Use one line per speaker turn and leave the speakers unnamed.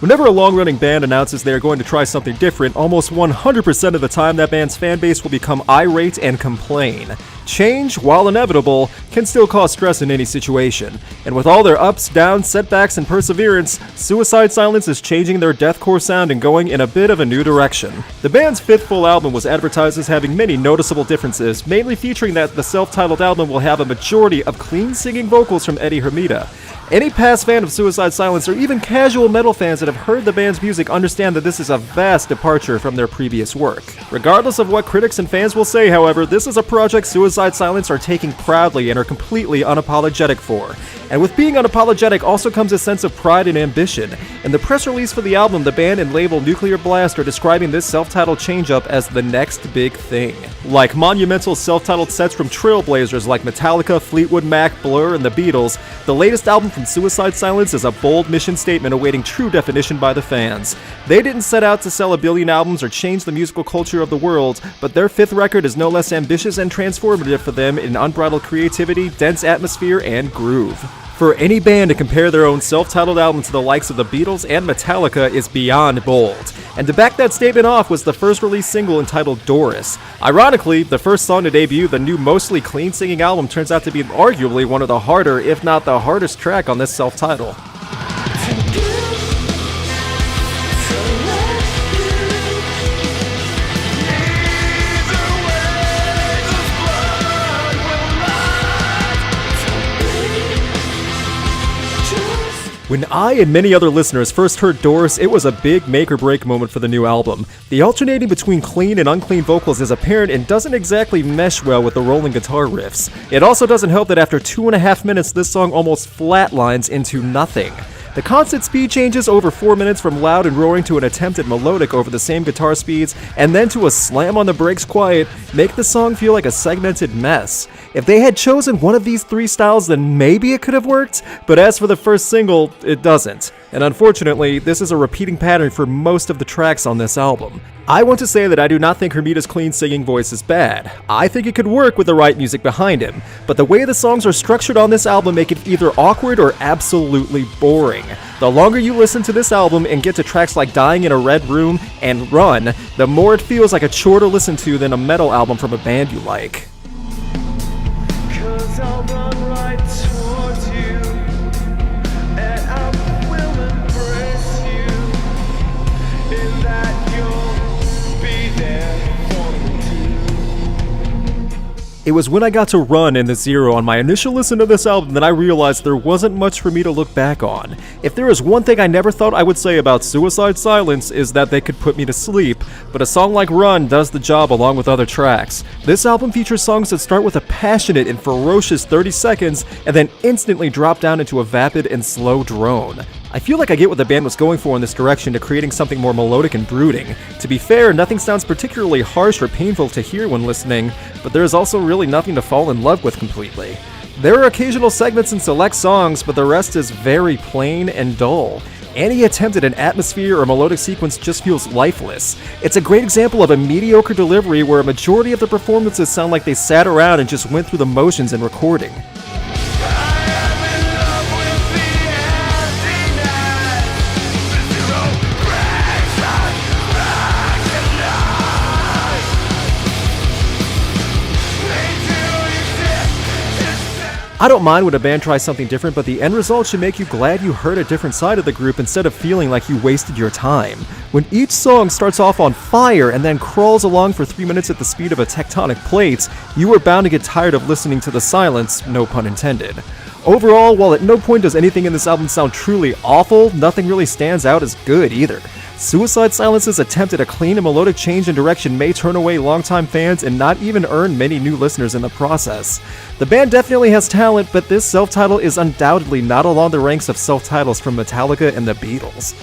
Whenever a long-running band announces they are going to try something different, almost 100% of the time that band's fan base will become irate and complain. Change, while inevitable, can still cause stress in any situation. And with all their ups, downs, setbacks, and perseverance, Suicide Silence is changing their deathcore sound and going in a bit of a new direction. The band's fifth full album was advertised as having many noticeable differences, mainly featuring that the self-titled album will have a majority of clean singing vocals from Eddie Hermida. Any past fan of Suicide Silence or even casual metal fans that have heard the band's music understand that this is a vast departure from their previous work. Regardless of what critics and fans will say, however, this is a project Suicide Silence are taking proudly and are completely unapologetic for. And with being unapologetic also comes a sense of pride and ambition. In the press release for the album, the band and label Nuclear Blast are describing this self-titled change-up as the next big thing. Like monumental self-titled sets from trailblazers like Metallica, Fleetwood Mac, Blur, and the Beatles, the latest album from Suicide Silence is a bold mission statement awaiting true definition by the fans. They didn't set out to sell a billion albums or change the musical culture of the world, but their fifth record is no less ambitious and transformative for them in unbridled creativity, dense atmosphere, and groove. For any band to compare their own self-titled album to the likes of the Beatles and Metallica is beyond bold. And to back that statement off was the first released single entitled Doris. Ironically, the first song to debut the new mostly clean singing album turns out to be arguably one of the harder, if not the hardest track on this self-title. When I and many other listeners first heard Doris, it was a big make-or-break moment for the new album. The alternating between clean and unclean vocals is apparent and doesn't exactly mesh well with the rolling guitar riffs. It also doesn't help that after 2.5 minutes, this song almost flatlines into nothing. The constant speed changes over 4 minutes from loud and roaring to an attempt at melodic over the same guitar speeds, and then to a slam on the brakes quiet, make the song feel like a segmented mess. If they had chosen one of these three styles, then maybe it could have worked, but as for the first single, it doesn't. And unfortunately, this is a repeating pattern for most of the tracks on this album. I want to say that I do not think Hermida's clean singing voice is bad. I think it could work with the right music behind him, but the way the songs are structured on this album make it either awkward or absolutely boring. The longer you listen to this album and get to tracks like Dying in a Red Room and Run, the more it feels like a chore to listen to than a metal album from a band you like.
'Cause I'll run right towards you, and I will embrace you, in that you'll be there for me too.
It was when I got to Run and The Zero on my initial listen to this album that I realized there wasn't much for me to look back on. If there is one thing I never thought I would say about Suicide Silence is that they could put me to sleep, but a song like Run does the job along with other tracks. This album features songs that start with a passionate and ferocious 30 seconds and then instantly drop down into a vapid and slow drone. I feel like I get what the band was going for in this direction to creating something more melodic and brooding. To be fair, nothing sounds particularly harsh or painful to hear when listening, but there is also really nothing to fall in love with completely. There are occasional segments in select songs, but the rest is very plain and dull. Any attempt at an atmosphere or melodic sequence just feels lifeless. It's a great example of a mediocre delivery where a majority of the performances sound like they sat around and just went through the motions in recording. I don't mind when a band tries something different, but the end result should make you glad you heard a different side of the group instead of feeling like you wasted your time. When each song starts off on fire and then crawls along for 3 minutes at the speed of a tectonic plate, you are bound to get tired of listening to the silence, no pun intended. Overall, while at no point does anything in this album sound truly awful, nothing really stands out as good either. Suicide Silence's attempt at a clean and melodic change in direction may turn away longtime fans and not even earn many new listeners in the process. The band definitely has talent, but this self-title is undoubtedly not along the ranks of self-titles from Metallica and the Beatles.